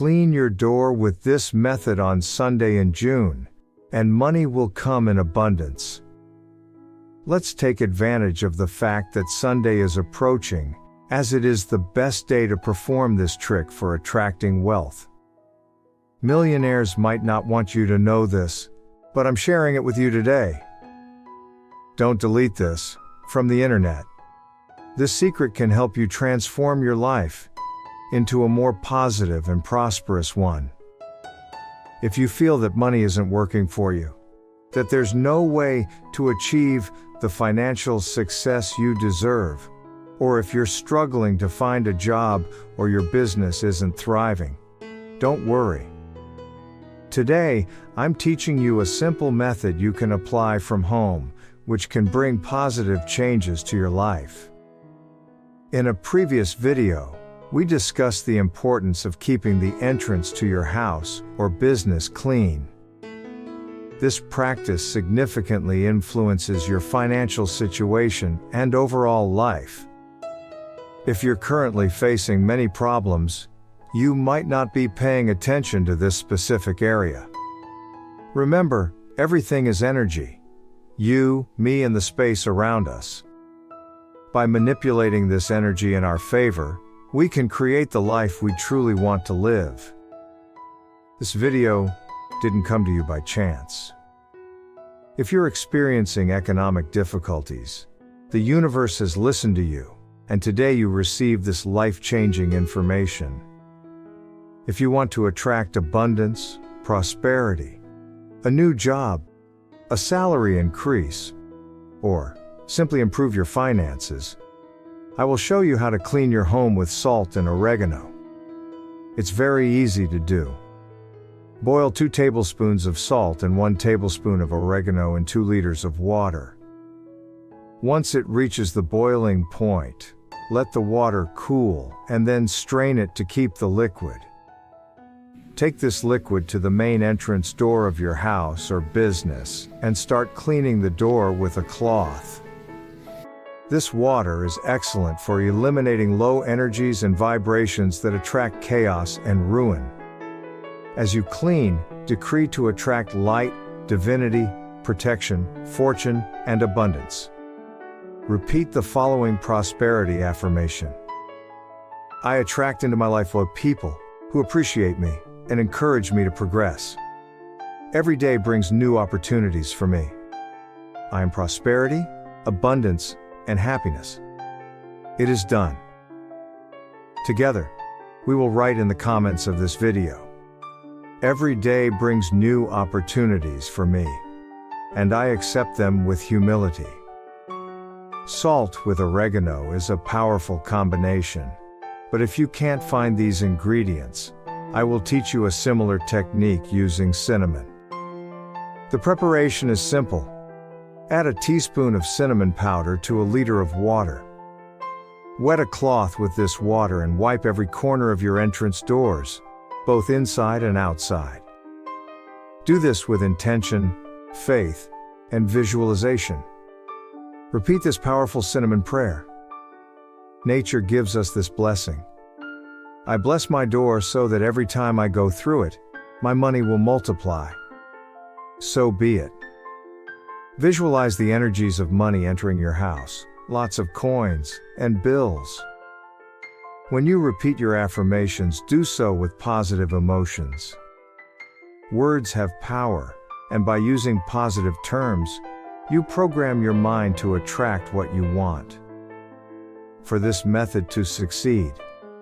Clean your door with this method on Sunday in June, and money will come in abundance. Let's take advantage of the fact that Sunday is approaching, as it is the best day to perform this trick for attracting wealth. Millionaires might not want you to know this, but I'm sharing it with you today. Don't delete this from the internet. This secret can help you transform your life into a more positive and prosperous one. If you feel that money isn't working for you, that there's no way to achieve the financial success you deserve, or if you're struggling to find a job or your business isn't thriving, don't worry. Today, I'm teaching you a simple method you can apply from home, which can bring positive changes to your life. In a previous video, we discussed the importance of keeping the entrance to your house or business clean. This practice significantly influences your financial situation and overall life. If you're currently facing many problems, you might not be paying attention to this specific area. Remember, everything is energy. You, me, and the space around us. By manipulating this energy in our favor, we can create the life we truly want to live. This video didn't come to you by chance. If you're experiencing economic difficulties, the universe has listened to you, and today you receive this life-changing information. If you want to attract abundance, prosperity, a new job, a salary increase, or simply improve your finances, I will show you how to clean your home with salt and oregano. It's very easy to do. Boil 2 tablespoons of salt and 1 tablespoon of oregano in 2 liters of water. Once it reaches the boiling point, let the water cool and then strain it to keep the liquid. Take this liquid to the main entrance door of your house or business and start cleaning the door with a cloth. This water is excellent for eliminating low energies and vibrations that attract chaos and ruin. As you clean, decree to attract light, divinity, protection, fortune, and abundance. Repeat the following prosperity affirmation. I attract into my life people who appreciate me and encourage me to progress. Every day brings new opportunities for me. I am prosperity, abundance, and happiness. It is done. Together, we will write in the comments of this video. Every day brings new opportunities for me, and I accept them with humility. Salt with oregano is a powerful combination, but if you can't find these ingredients, I will teach you a similar technique using cinnamon. The preparation is simple. Add a teaspoon of cinnamon powder to a liter of water. Wet a cloth with this water and wipe every corner of your entrance doors, both inside and outside. Do this with intention, faith, and visualization. Repeat this powerful cinnamon prayer. Nature gives us this blessing. I bless my door so that every time I go through it, my money will multiply. So be it. Visualize the energies of money entering your house, lots of coins and bills. When you repeat your affirmations, do so with positive emotions. Words have power, and by using positive terms, you program your mind to attract what you want. For this method to succeed,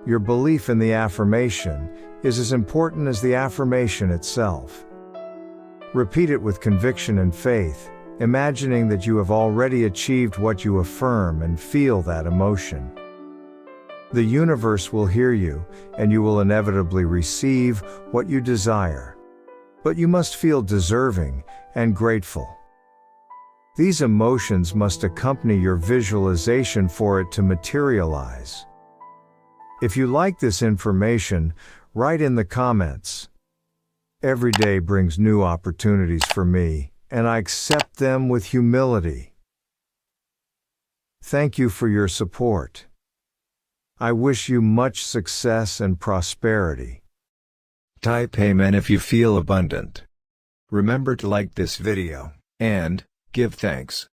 your belief in the affirmation is as important as the affirmation itself. Repeat it with conviction and faith, imagining that you have already achieved what you affirm and feel that emotion. The universe will hear you, and you will inevitably receive what you desire. But you must feel deserving and grateful. These emotions must accompany your visualization for it to materialize. If you like this information, write in the comments. Every day brings new opportunities for me, and I accept them with humility. Thank you for your support. I wish you much success and prosperity. Type Amen if you feel abundant. Remember to like this video, and give thanks.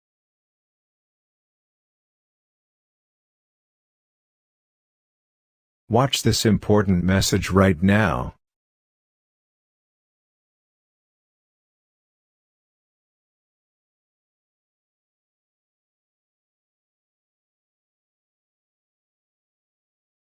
Watch this important message right now.